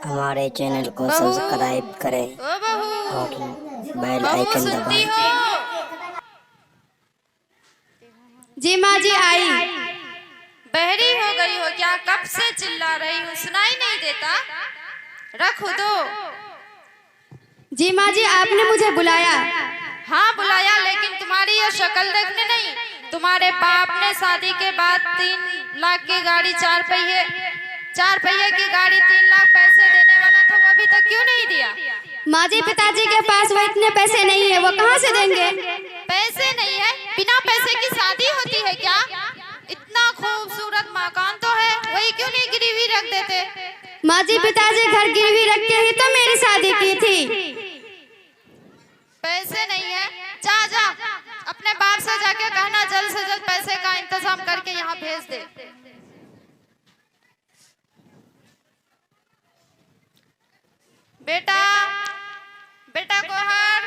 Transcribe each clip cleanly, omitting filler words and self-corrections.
हमारे चैनल को सब्सक्राइब करें और बेल आइकन दबाएं। जी माँ जी आई। बहरी हो गई हो क्या? कब से चिल्ला रही हूँ, सुनाई नहीं देता? रख दो। जी माँ जी आपने मुझे बुलाया। हाँ बुलाया, लेकिन तुम्हारी ये शक्ल देखने नहीं। तुम्हारे बाप ने शादी के बाद 3 लाख की गाड़ी, 4 पहिए की गाड़ी 3 लाख पैसे देने वाला था, वो अभी तक क्यों नहीं दिया? माँ जी पिताजी के पास वो इतने पैसे नहीं है, वो कहाँ से देंगे? पैसे नहीं है? बिना पैसे की शादी होती है क्या? इतना खूबसूरत मकान तो है, वही क्यों नहीं गिरवी रख देते? माँ जी पिताजी घर गिरवी रख के ही तो मेरी शादी की थी। पैसे नहीं है? जा जा अपने बाप से जाके कहना जल्द से जल्द पैसे का इंतजाम करके यहाँ भेज दे। बेटा, बेटा गोहर।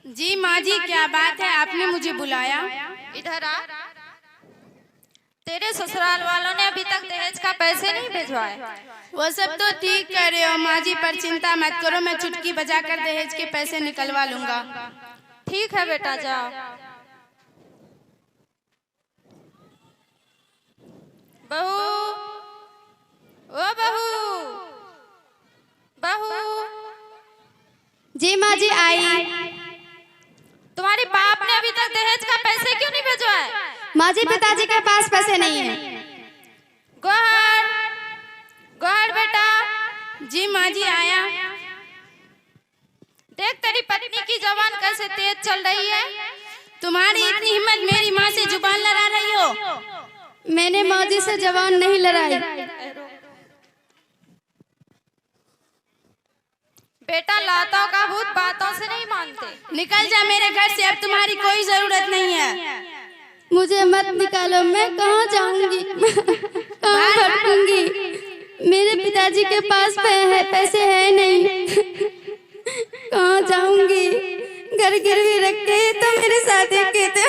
जी माँ जी क्या बात है, आपने मुझे बुलाया? इधर आ। तेरे ससुराल वालों ने अभी तक दहेज का पैसे नहीं भिजवाए। वो सब तो ठीक कर रहे हो माँ जी, पर चिंता मत करो, मैं चुटकी बजाकर दहेज के पैसे निकलवा लूंगा। ठीक है बेटा, जाओ। बहू, ओ बहू, बहू। जी माँ जी आई। तुम्हारे बाप ने अभी तक दहेज का पैसे क्यों नहीं भिजवाए? माँ जी पिताजी के पास पैसे नहीं है। गोहर, गोहर बेटा। जी माँ जी आया। देख तेरी पत्नी की जबान कैसे तेज चल रही है। तुम्हारी इतनी हिम्मत, मेरी माँ से जुबान लड़ा रही हो? मैंने माँ जी से जबान नहीं लड़ाई। बेटा लातों का भूत बातों से नहीं मानते। निकल जा मेरे घर से, अब तुम्हारी कोई जरूरत नहीं है। मुझे मत निकालो, मैं कहाँ जाऊंगी, कहाँ भटकूंगी? मेरे पिताजी के पास पैसे है नहीं, कहाँ जाऊंगी? घर गिरवी रख के तो मेरे शादी की थे।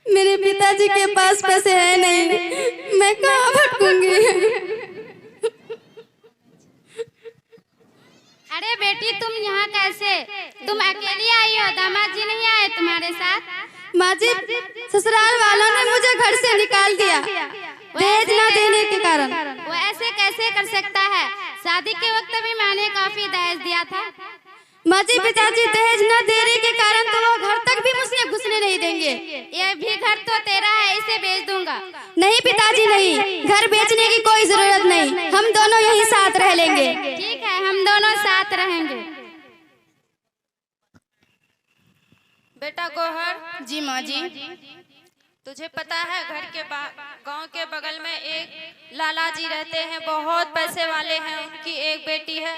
मेरे पिताजी के पास पैसे है नहीं, मैं कहाँ भटकूंगी? अरे बेटी तुम यहाँ कैसे? तुम अकेली आई हो, दामाद जी नहीं आए तुम्हारे साथ? माँ जी ससुराल वालों ने मुझे घर से निकाल दिया दहेज न देने के कारण। वो ऐसे कैसे कर सकता है? शादी के वक्त भी मैंने काफी दहेज दिया था। माँ जी पिताजी दहेज न देने के कारण तो वो घर तक भी मुझसे घुसने नहीं देंगे। ये भी घर तो तेरा है, इसे बेच दूंगा। नहीं पिताजी नहीं, घर बेचने की कोई जरूरत नहीं, हम दोनों यहीं साथ रह लेंगे। ठीक है हम दोनों साथ रहेंगे। बेटा गोहर। जी माँ जी। तुझे पता है घर के गांव के बगल में एक लाला जी रहते हैं, बहुत पैसे वाले हैं, उनकी एक बेटी है,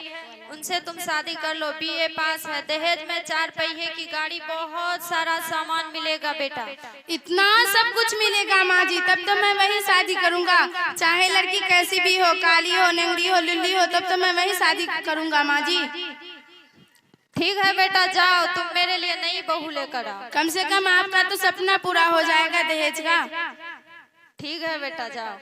उनसे तुम शादी कर लो। BA पास है, दहेज में 4 पहिए की गाड़ी, बहुत सारा सामान मिलेगा बेटा। इतना सब कुछ मिलेगा माँ जी? तब तो मैं वही शादी करूँगा, चाहे लड़की कैसी भी हो, काली हो, नंगड़ी हो, लुल्ली हो, तब तो मैं वही शादी करूँगा माँ जी। ठीक है बेटा, जाओ तुम मेरे लिए नई बहू लेकर आओ। कम से कम आपका तो सपना पूरा हो जाएगा दहेज का। ठीक है बेटा, जाओ।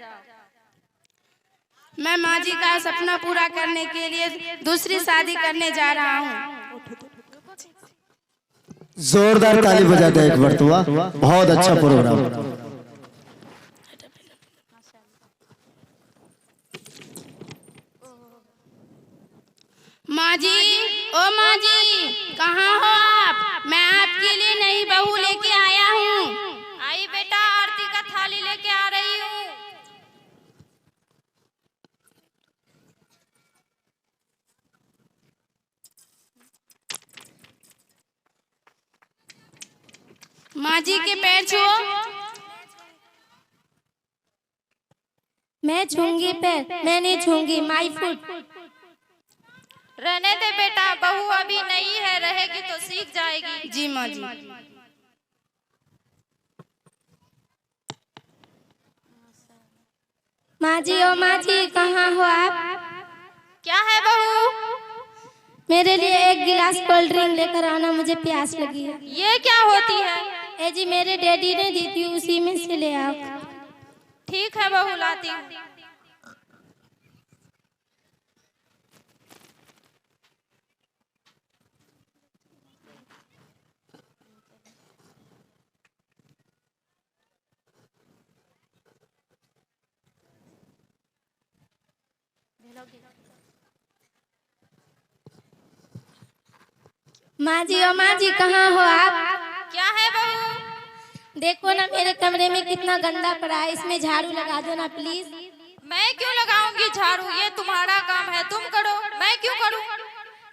मैं माँ जी का सपना पूरा करने के लिए दूसरी शादी करने जा रहा हूँ। जोरदार ताली बजा दे एक बार, तो बहुत अच्छा प्रोग्राम। माँ जी, ओ माँ जी कहाँ हो आप? मैं आपके लिए नई बहू लेके आया हूँ। आई बेटा, आरती का थाली लेके आ रही हूँ। माँ जी के पैर छुओ। मैं छूंगी पैर, मैं नहीं छूंगी, माई फुट। रहने दे बेटा, बहू अभी नई है, रहेगी तो सीख जाएगी। जी माँ जी। माँ जी, ओ माँ जी कहाँ हो आप? क्या है बहू? मेरे लिए एक गिलास कोल्ड ड्रिंक लेकर आना, मुझे प्यास लगी है। ये क्या होती है? ए जी मेरे डैडी ने दी थी, उसी में से ले आओ। ठीक है बहू, लाती हूँ। माँ जी, ओ माँ जी, कहाँ हो आप? क्या है बहू? देखो ना मेरे कमरे में कितना गंदा पड़ा है, इसमें झाड़ू लगा दो ना प्लीज। मैं क्यों लगाऊंगी झाड़ू? ये तुम्हारा काम है, तुम करो, मैं क्यों करूं?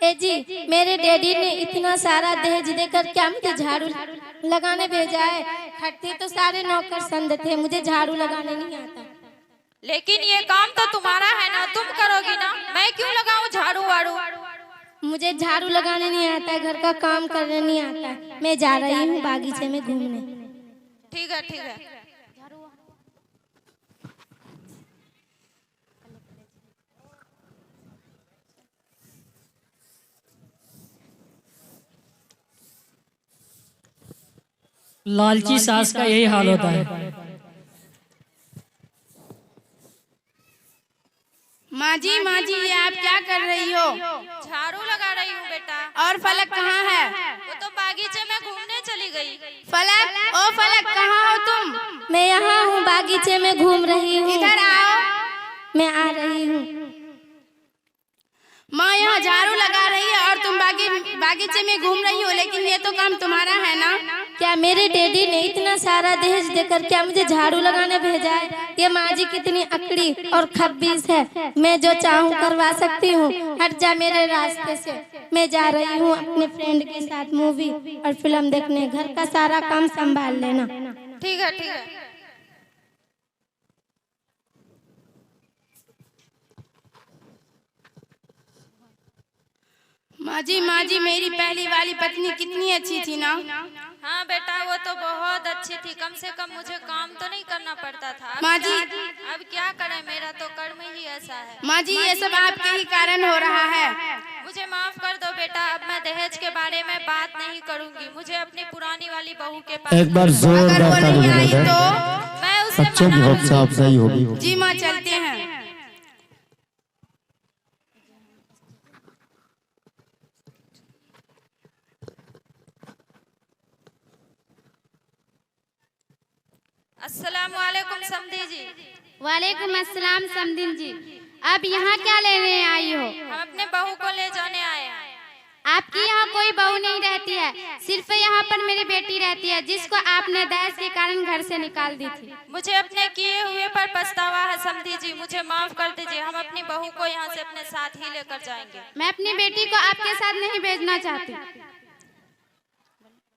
ए जी, मेरे डैडी ने इतना सारा दहेज देकर क्या मुझे झाड़ू लगाने भेजा है? खटते तो सारे नौकर संद थे, मुझे झाड़ू लगाने नहीं आता। लेकिन ये काम तो तुम्हारा है ना, तुम करोगी ना, मैं क्यों लगाऊं झाड़ू वाड़ू? मुझे झाड़ू लगाने नहीं आता है, घर का काम करने नहीं आता है। मैं जा रही हूँ बागीचे में घूमने। ठीक है, ठीक है। लालची सास का यही हाल होता है। माँ जी, ये आप क्या कर रही हो? झाड़ू लगा रही हूँ बेटा। और फलक कहाँ है? वो तो बागीचे में घूमने चली गई। फलक, ओ फलक, कहाँ हो तुम? मैं यहाँ हूँ, बागीचे में घूम रही हूँ। इधर आओ। मैं आ रही हूँ। माँ यहाँ झाड़ू लगा रही है और तुम बागीचे में घूम रही हो, लेकिन ये तो काम तुम्हारा है ना? क्या मेरे डैडी ने इतना सारा दहेज देकर क्या मुझे झाड़ू लगाने भेजा है? ये माँ जी कितनी अकड़ी और खब्बीस है, मैं जो चाहूँ करवा सकती हूँ। हट जा मेरे रास्ते से। मैं जा रही हूँ अपने फ्रेंड के साथ मूवी और फिल्म देखने। घर का सारा काम संभाल लेना। ठीक है, ठीक है। माँ जी, मेरी पहली वाली पत्नी कितनी अच्छी थी ना? हाँ बेटा, वो तो बहुत अच्छी थी, कम से कम मुझे काम तो नहीं करना पड़ता था। माँ जी, अब क्या करें, मेरा तो कर्म ही ऐसा है। माँ जी, ये सब आपके ही कारण हो रहा है। मुझे माफ कर दो बेटा, अब मैं दहेज के बारे में बात नहीं करूंगी। मुझे अपनी पुरानी वाली बहू के पास एक बार जोरदार ताली बजा दे। मैं उसे बच्चों की होप साफ सही होगी। जी माँ, चलते हैं। अस्सलाम वालेकुम समधी जी। वालेकुम अस्सलाम समदीन जी। अब यहाँ क्या लेने आई हो? हम अपने बहू को ले जाने आए हैं। आपकी यहाँ कोई बहू नहीं रहती है, सिर्फ यहाँ पर मेरी बेटी रहती है, जिसको आपने दहेज के कारण घर से निकाल दी थी। मुझे अपने किए हुए पर पछतावा है समधी जी, मुझे माफ कर दीजिए। हम अपनी बहू को यहाँ से अपने साथ ही लेकर जाएंगे। मैं अपनी बेटी को आपके साथ नहीं भेजना चाहती।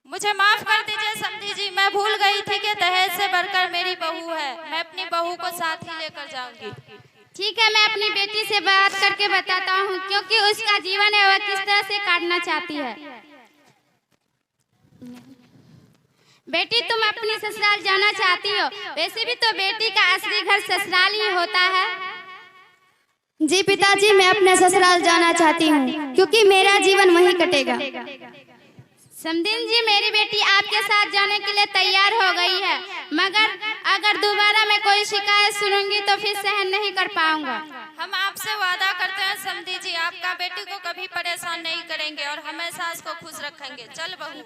मुझे माफ कर दीजिए समधी जी, मैं भूल गई थी कि दहेज से बढ़कर मेरी बहू है। मैं अपनी बहू को साथ ही लेकर जाऊंगी। ठीक है, मैं अपनी बेटी से बात करके बताता हूँ, क्योंकि उसका जीवन है वह किस तरह से काटना चाहती है। बेटी, तुम अपनी ससुराल जाना चाहती हो? वैसे भी तो बेटी का असली घर ससुराल ही होता है। जी पिताजी, मैं अपने ससुराल जाना चाहती हूँ, क्योंकि मेरा जीवन वहीं कटेगा। समदीन जी, मेरी बेटी आपके साथ जाने के लिए तैयार हो गई है, मगर अगर दोबारा मैं कोई शिकायत सुनूंगी तो फिर सहन नहीं कर पाऊंगा। हम आपसे वादा करते हैं समधी जी, आपका बेटी को कभी परेशान नहीं करेंगे और हमेशा उसको खुश रखेंगे। चल बहू।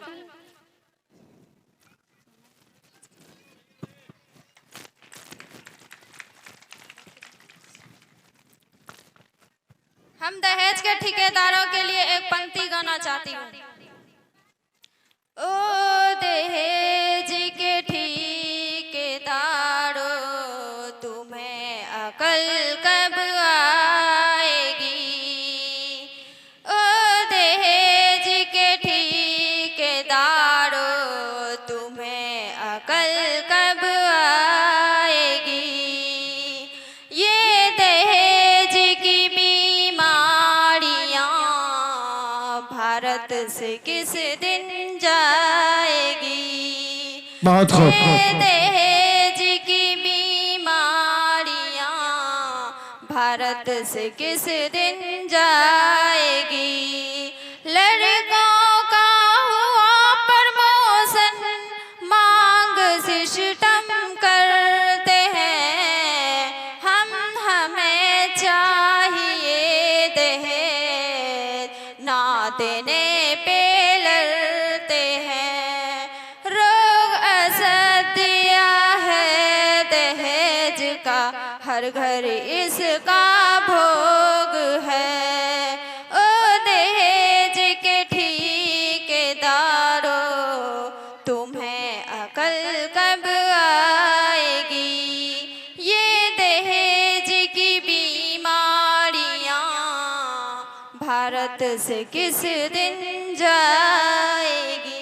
हम दहेज के ठेकेदारों के लिए एक पंक्ति गाना चाहती हूँ। ओ दहेज के ठेकेदारों, तुम्हें अकल कब आएगी? ओ दहेज के ठेकेदारों, तुम्हें अकल कब आएगी? ये दहेज की बीमारियां भारत से किस दिन जाएगी? बहुत खूब। दहेज की बीमारियां भारत से किस दिन जाएगी? लड़कों का हुआ प्रमोशन, मांग सिस्टम करते हैं हम, हमें चाहिए दहेज, ना देने पे लड़ते हैं। रोग असत्य है दहेज का, हर घर घर इसका भोग है। ओ दहेज के ठेकेदारों, तुम्हें अकल कब आएगी? ये दहेज की बीमारियां भारत से किस दिन जाएगी?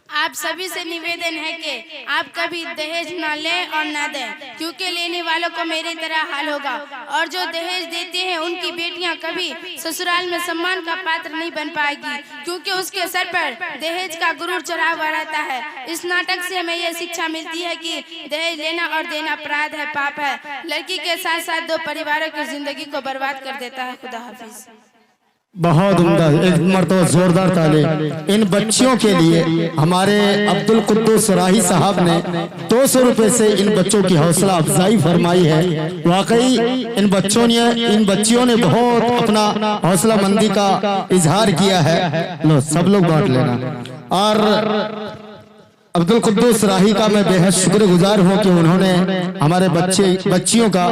आप सभी से निवेदन है कि आप कभी दहेज ना लें और ना दें, क्योंकि लेने वालों को मेरी तरह हाल होगा। और जो दहेज देते हैं उनकी बेटियां कभी ससुराल में सम्मान का पात्र नहीं बन पाएगी, क्योंकि उसके सर पर दहेज का गुरूर चढ़ा हुआ रहता है। इस नाटक से हमें यह शिक्षा मिलती है कि दहेज लेना और देना अपराध है, पाप है। लड़की के साथ साथ 2 परिवारों की जिंदगी को बर्बाद कर देता है। खुदा हाफिज। बहुत उम्दा, एक मरतबा जोरदार ताली इन बच्चियों के लिए। हमारे अब्दुल कुद्दूस राही साहब ने 200 रुपए से इन बच्चों की हौसला अफजाई फरमाई है। वाकई इन बच्चियों ने बहुत अपना हौसला मंदी का इजहार किया है। लो सब लोग बांट लेना। और अब्दुल कुद्दूस राही का मैं बेहद शुक्रगुजार हूँ कि उन्होंने हमारे बच्चियों का